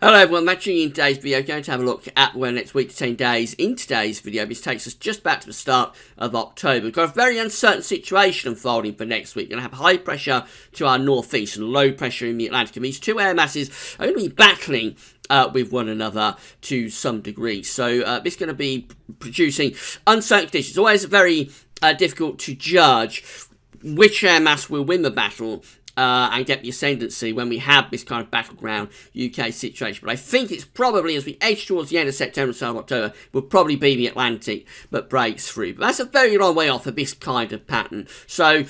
Hello everyone, matching in today's video, going to have a look at the weather next week to 10 days. In today's video, this takes us just back to the start of October. We've got a very uncertain situation unfolding for next week. We're going to have high pressure to our northeast and low pressure in the Atlantic. And these two air masses are going to be battling with one another to some degree. So this is going to be producing uncertain conditions. It's always very difficult to judge which air mass will win the battle and get the ascendancy when we have this kind of battleground UK situation. But I think it's probably, as we edge towards the end of September and start of October, will probably be the Atlantic that breaks through. But that's a very long way off of this kind of pattern. So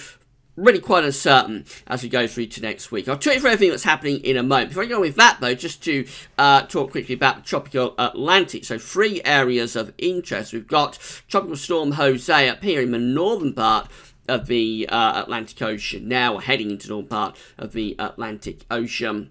really quite uncertain as we go through to next week. I'll tell you for everything that's happening in a moment. Before I go on with that, though, just to talk quickly about the tropical Atlantic. So 3 areas of interest. We've got Tropical Storm Jose up here in the northern part of the Atlantic Ocean. Now we're heading into the northern part of the Atlantic Ocean.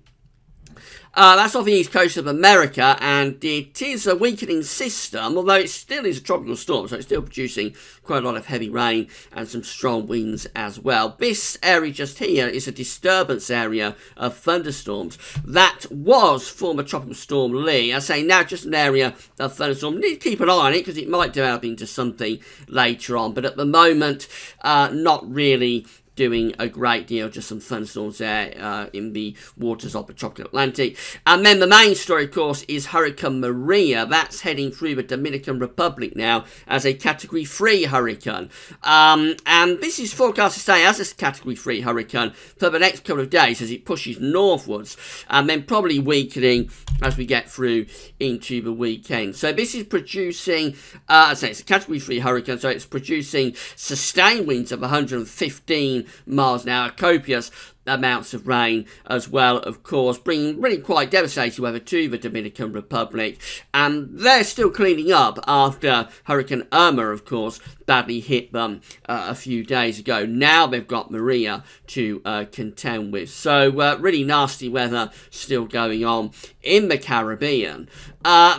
That's off the east coast of America, and it is a weakening system, although it still is a tropical storm, so it's still producing quite a lot of heavy rain and some strong winds as well. This area just here is a disturbance area of thunderstorms. That was former Tropical Storm Lee. I say now just an area of thunderstorm. You need to keep an eye on it because it might develop into something later on, but at the moment, not really doing a great deal, just some thunderstorms there in the waters of the tropical Atlantic. And then the main story, of course, is Hurricane Maria. That's heading through the Dominican Republic now as a Category 3 hurricane. And this is forecast to stay as a Category 3 hurricane for the next couple of days as it pushes northwards, and then probably weakening as we get through into the weekend. So this is producing, I say it's a Category 3 hurricane, so it's producing sustained winds of 115 miles an hour, copious amounts of rain as well, of course, bringing really quite devastating weather to the Dominican Republic. And they're still cleaning up after Hurricane Irma, of course, badly hit them a few days ago. Now they've got Maria to contend with. So really nasty weather still going on in the Caribbean.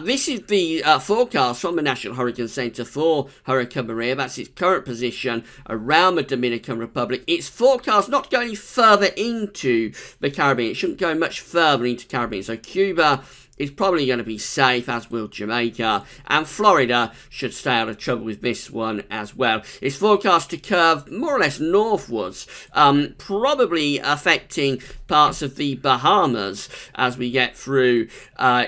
This is the forecast from the National Hurricane Center for Hurricane Maria. That's its current position around the Dominican Republic. It's forecast not to go any further into the Caribbean. It shouldn't go much further into the Caribbean. So Cuba is probably going to be safe, as will Jamaica, and Florida should stay out of trouble with this one as well. It's forecast to curve more or less northwards, probably affecting parts of the Bahamas as we get through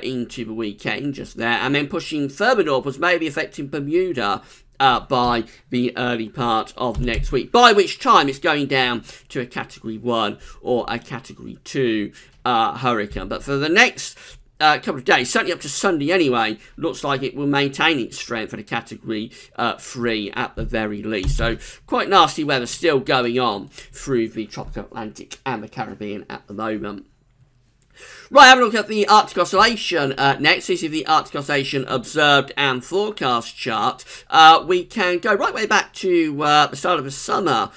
into the weekend just there, and then pushing further northwards, maybe affecting Bermuda by the early part of next week, by which time it's going down to a Category 1 or a Category 2 hurricane. But for the next couple of days, certainly up to Sunday anyway, looks like it will maintain its strength at a Category 3 at the very least. So quite nasty weather still going on through the tropical Atlantic and the Caribbean at the moment. Right, have a look at the Arctic Oscillation next. This is the Arctic Oscillation observed and forecast chart. We can go right way back to the start of the summer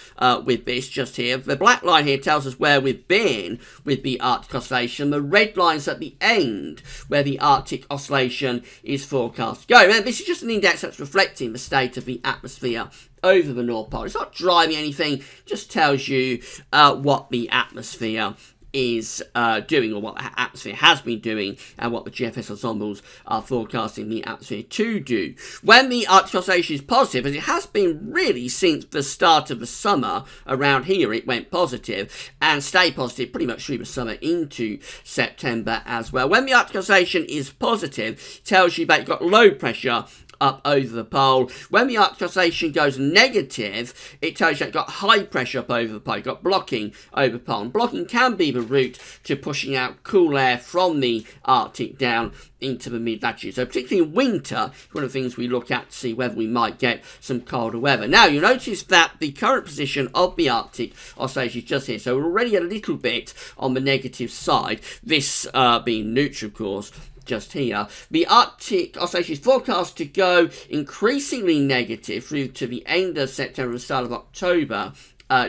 with this just here. The black line here tells us where we've been with the Arctic Oscillation. The red line's at the end where the Arctic Oscillation is forecast to go. Now, this is just an index that's reflecting the state of the atmosphere over the North Pole. It's not driving anything, it just tells you what the atmosphere is doing, or what the atmosphere has been doing, and what the GFS ensembles are forecasting the atmosphere to do. When the Arctic Oscillation is positive, as it has been really since the start of the summer, around here it went positive, and stayed positive pretty much through the summer into September as well. When the Arctic Oscillation is positive, it tells you that you've got low pressure up over the pole. When the Arctic Oscillation goes negative, it tells you you've got high pressure up over the pole. You've got blocking over the pole. And blocking can be the route to pushing out cool air from the Arctic down into the mid-latitude. So particularly in winter, one of the things we look at to see whether we might get some colder weather. Now, you'll notice that the current position of the Arctic Oscillation is just here. So we're already a little bit on the negative side, this being neutral, of course, just here. The Arctic Oscillation is forecast to go increasingly negative through to the end of September and start of October.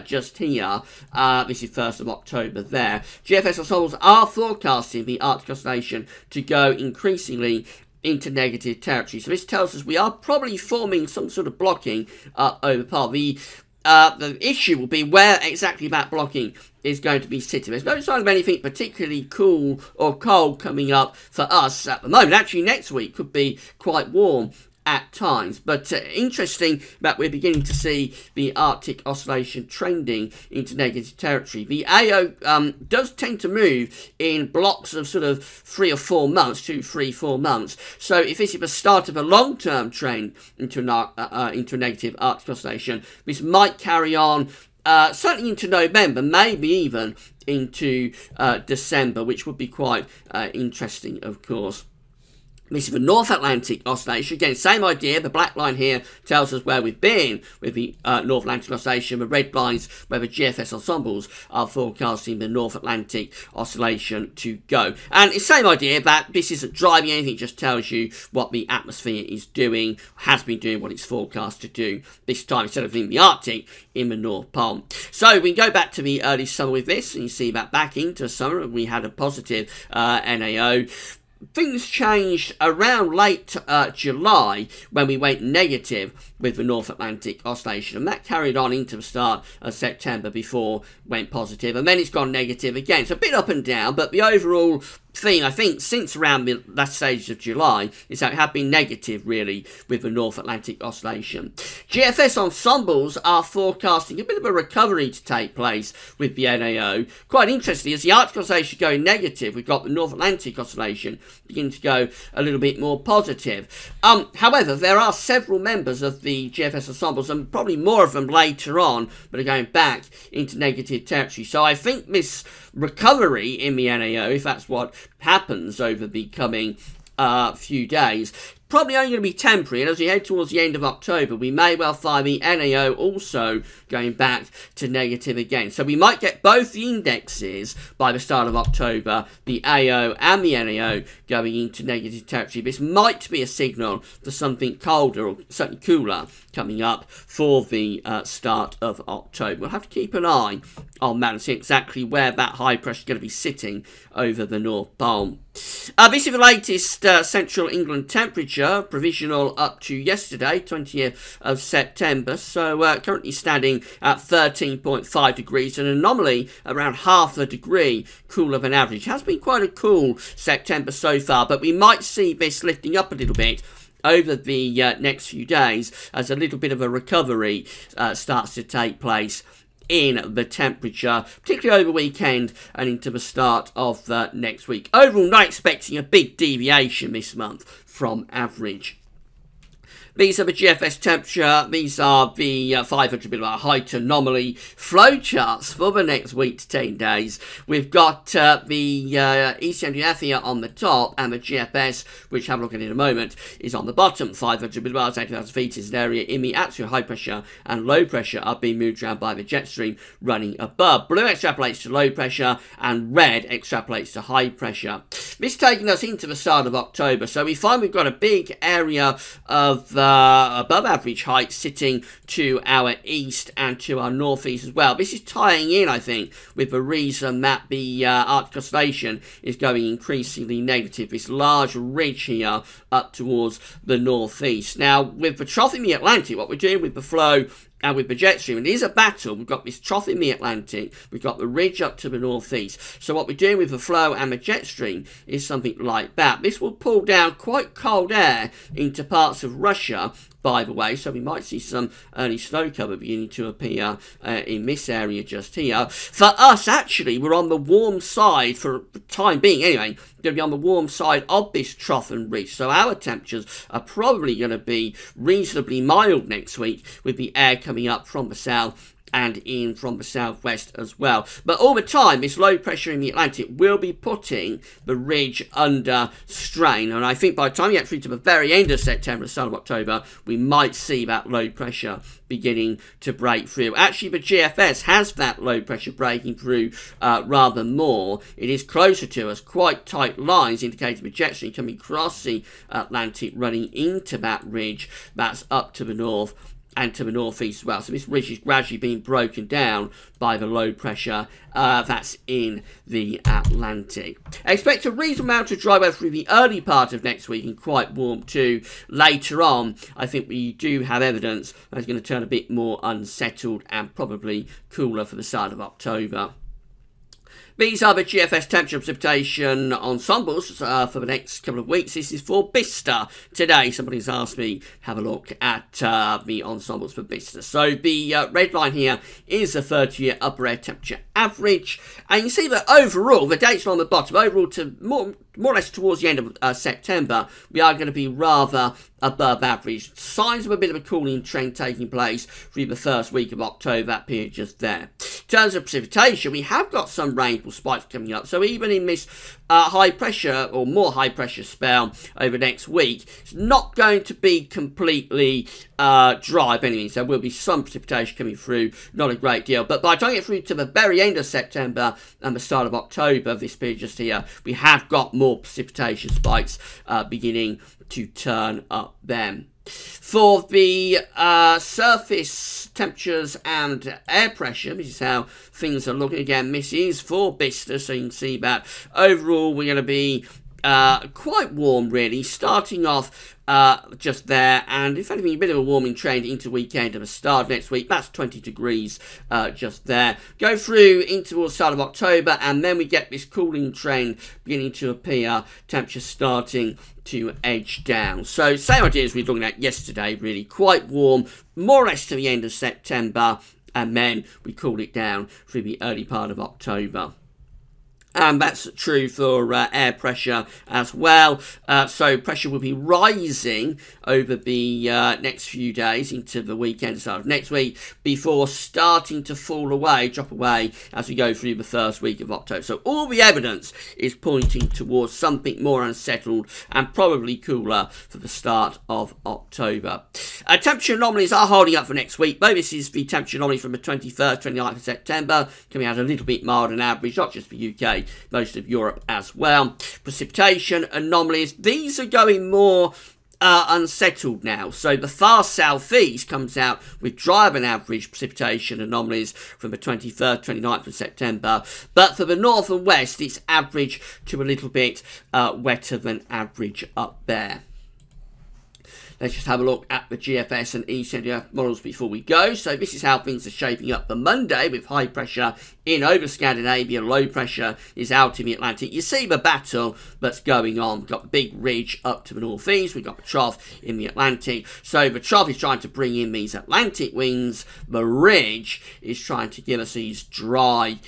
Just here, this is 1st of October there. GFS ensembles are forecasting the Arctic Oscillation to go increasingly into negative territory. So this tells us we are probably forming some sort of blocking over par. The the issue will be where exactly that blocking is going to be sitting. There's no sign of anything particularly cool or cold coming up for us at the moment. Actually, next week could be quite warm at times, but interesting that we're beginning to see the Arctic oscillation trending into negative territory. The AO does tend to move in blocks of sort of 3 or 4 months, 2, 3, 4 months. So if this is the start of a long-term trend into a negative Arctic oscillation, this might carry on certainly into November, maybe even into December, which would be quite interesting, of course. This is the North Atlantic oscillation. Again, same idea. The black line here tells us where we've been with the North Atlantic oscillation. The red lines where the GFS ensembles are forecasting the North Atlantic oscillation to go. And it's the same idea that this isn't driving anything, it just tells you what the atmosphere is doing, has been doing, what it's forecast to do this time, instead of in the Arctic, in the North Pole. So we can go back to the early summer with this, and you see that back into summer, we had a positive NAO. Things changed around late July when we went negative with the North Atlantic oscillation, and that carried on into the start of September before went positive, and then it's gone negative again. So a bit up and down, but the overall theme, I think, since around the last stages of July, is that it had been negative, really, with the North Atlantic oscillation. GFS ensembles are forecasting a bit of a recovery to take place with the NAO. Quite interesting, as the Arctic oscillation going negative, we've got the North Atlantic oscillation beginning to go a little bit more positive. However, there are several members of the GFS ensembles, and probably more of them later on, but are going back into negative territory. So I think this recovery in the NAO, if that's what happens over the coming few days, probably only going to be temporary, and as we head towards the end of October, we may well find the NAO also going back to negative again. So we might get both the indexes by the start of October, the AO and the NAO going into negative territory. This might be a signal for something colder, or certainly cooler, coming up for the start of October. We'll have to keep an eye on that and see exactly where that high pressure is going to be sitting over the North Pole. This is the latest Central England temperature, provisional up to yesterday, 20th of September. So currently standing at 13.5 degrees, an anomaly around half a degree cooler than average. It has been quite a cool September so far, but we might see this lifting up a little bit over the next few days as a little bit of a recovery starts to take place in the temperature, particularly over the weekend and into the start of next week. Overall, not expecting a big deviation this month from average. These are the GFS temperature. These are the 500 millibar height anomaly flow charts for the next week to 10 days. We've got the ECMWF here on the top, and the GFS, which have a look at in a moment, is on the bottom. 500 millibars, 80,000 feet is an area in the atmosphere. High pressure and low pressure are being moved around by the jet stream running above. Blue extrapolates to low pressure, and red extrapolates to high pressure. This taking us into the start of October, so we find we've got a big area of above average height sitting to our east and to our northeast as well. This is tying in, I think, with the reason that the Arctic oscillation is going increasingly negative. This large ridge here up towards the northeast. Now, with the trough in the Atlantic, what we're doing with the flow and with the jet stream, and it is a battle. We've got this trough in the Atlantic, we've got the ridge up to the northeast. So what we're doing with the flow and the jet stream is something like that. This will pull down quite cold air into parts of Russia, by the way, so we might see some early snow cover beginning to appear in this area just here. For us, actually, we're on the warm side for the time being, anyway. Going to be on the warm side of this trough and ridge, so our temperatures are probably going to be reasonably mild next week, with the air coming up from the south and in from the southwest as well. But all the time, this low pressure in the Atlantic will be putting the ridge under strain. And I think by the time you get through to the very end of September, start of October, we might see that low pressure beginning to break through. Actually, the GFS has that low pressure breaking through rather more. It is closer to us, quite tight lines indicating the jet stream coming across the Atlantic, running into that ridge that's up to the north and to the northeast as well. So this ridge is gradually being broken down by the low pressure that's in the Atlantic. Expect a reasonable amount of dry weather through the early part of next week and quite warm too. Later on, I think we do have evidence that it's going to turn a bit more unsettled and probably cooler for the start of October. These are the GFS temperature precipitation ensembles for the next couple of weeks. This is for Bicester today. Somebody's asked me to have a look at the ensembles for Bicester. So the red line here is the 30-year upper air temperature average. And you see that overall, the dates are on the bottom, overall to more or less towards the end of September, we are going to be rather above average. Signs of a bit of a cooling trend taking place through the first week of October, that period just there. In terms of precipitation, we have got some rainfall spikes coming up. So even in this high pressure or more high pressure spell over next week, it's not going to be completely dry by any means. There will be some precipitation coming through, not a great deal. But by the time we get through to the very end of September and the start of October, this period just here, we have got more precipitation spikes beginning to turn up then. For the surface temperatures and air pressure, this is how things are looking. Again, this is for Bicester, so you can see that overall we're going to be quite warm really, starting off just there, and if anything a bit of a warming trend into weekend and the start of next week. That's 20 degrees just there. Go through into the start of October, and then we get this cooling trend beginning to appear, temperature starting to edge down. So same idea as we were looking at yesterday, really quite warm more or less to the end of September, and then we cool it down through the early part of October. And that's true for air pressure as well. So pressure will be rising over the next few days into the weekend, start of next week, before starting to fall away, drop away as we go through the first week of October. So all the evidence is pointing towards something more unsettled and probably cooler for the start of October. Temperature anomalies are holding up for next week, though. This is the temperature anomaly from the 21st, 29th of September, coming out a little bit milder than average, not just for UK, most of Europe as well. Precipitation anomalies, these are going more unsettled now. So the far southeast comes out with drier than average precipitation anomalies from the 23rd, 29th of September. But for the north and west, it's average to a little bit wetter than average up there. Let's just have a look at the GFS and ECNDF models before we go. So this is how things are shaping up for Monday, with high pressure in over Scandinavia, low pressure is out in the Atlantic. You see the battle that's going on. We've got the big ridge up to the northeast. We've got the trough in the Atlantic. So the trough is trying to bring in these Atlantic winds. The ridge is trying to give us these dry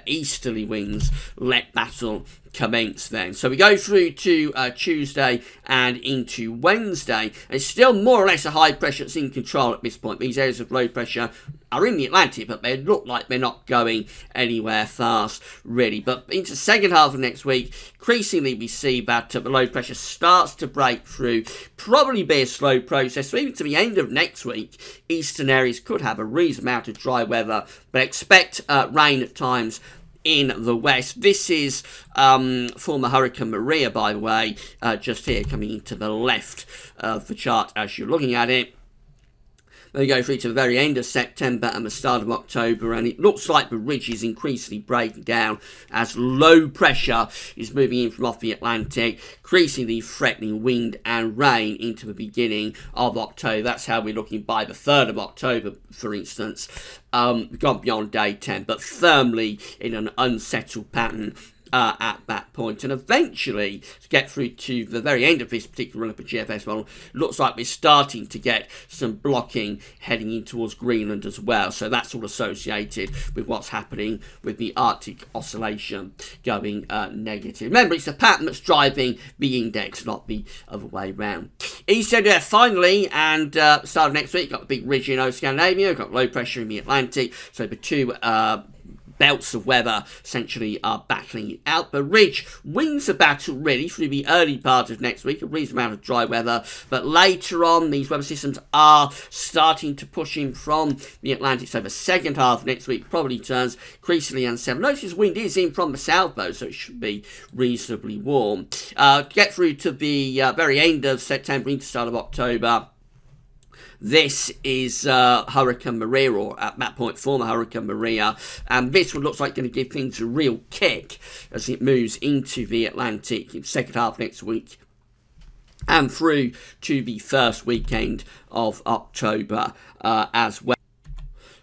easterly winds. Let battle commence then. So we go through to Tuesday and into Wednesday, and it's still more or less a high pressure that's in control at this point. These areas of low pressure are in the Atlantic, but they look like they're not going anywhere fast, really. But into the second half of next week, increasingly we see that the low pressure starts to break through. Probably be a slow process. So even to the end of next week, eastern areas could have a reasonable amount of dry weather, but expect rain at times in the west. This is former Hurricane Maria, by the way, just here coming into the left of the chart as you're looking at it. Then we go through to the very end of September and the start of October, and it looks like the ridge is increasingly breaking down as low pressure is moving in from off the Atlantic, increasingly threatening wind and rain into the beginning of October. That's how we're looking by the 3rd of October, for instance. We've gone beyond day 10, but firmly in an unsettled pattern at that point, and eventually to get through to the very end of this particular run up a GFS model, looks like we're starting to get some blocking heading in towards Greenland as well. So that's all associated with what's happening with the Arctic oscillation going negative. Remember, it's the pattern that's driving the index, not the other way round. ECNDF finally, and start of next week, got the big ridge in over Scandinavia, got low pressure in the Atlantic, so the two belts of weather essentially are battling it out. The ridge wins the battle really through the early part of next week, a reasonable amount of dry weather, but later on these weather systems are starting to push in from the Atlantic, so the second half of next week probably turns increasingly unsettled. Notice wind is in from the south though, so it should be reasonably warm. Get through to the very end of September into start of October. this is Hurricane Maria, or at that point former Hurricane Maria, and this one looks like going to give things a real kick as it moves into the Atlantic in the second half next week and through to the first weekend of October as well.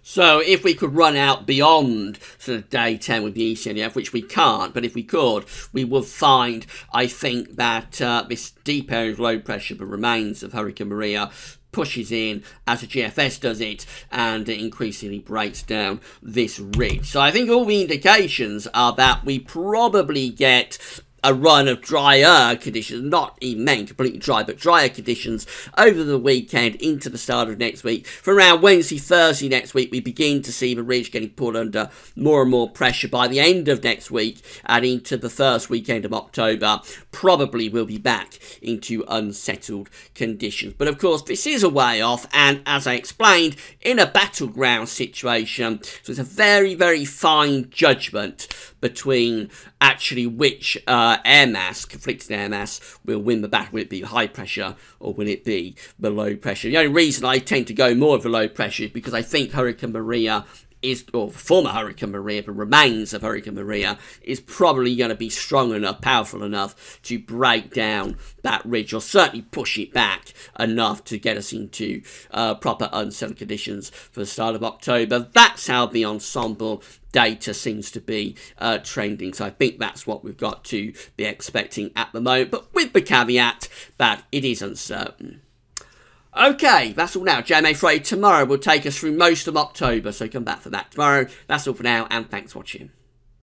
So if we could run out beyond sort of day 10 with the ECNF, which we can't, but if we could, we would find, I think, that this deep area of low pressure, the remains of Hurricane Maria, pushes in as the GFS does it, and it increasingly breaks down this ridge. So I think all the indications are that we probably get a run of drier conditions, not even meant completely dry, but drier conditions over the weekend into the start of next week. From around Wednesday, Thursday next week, we begin to see the ridge getting put under more and more pressure. By the end of next week and into the first weekend of October, probably we'll be back into unsettled conditions. But of course, this is a way off, and as I explained, in a battleground situation, so it's a very, very fine judgment between actually which air mass, conflicting air mass, will win the battle. Will it be high pressure or will it be the low pressure? The only reason I tend to go more of the low pressure is because I think Hurricane Maria is, or former Hurricane Maria, the remains of Hurricane Maria, is probably going to be strong enough, powerful enough to break down that ridge, or certainly push it back enough to get us into proper unsettled conditions for the start of October. That's how the ensemble data seems to be trending. So I think that's what we've got to be expecting at the moment, but with the caveat that it is uncertain. Okay, that's all now. JMA Friday tomorrow will take us through most of October, so come back for that tomorrow. That's all for now, and thanks for watching.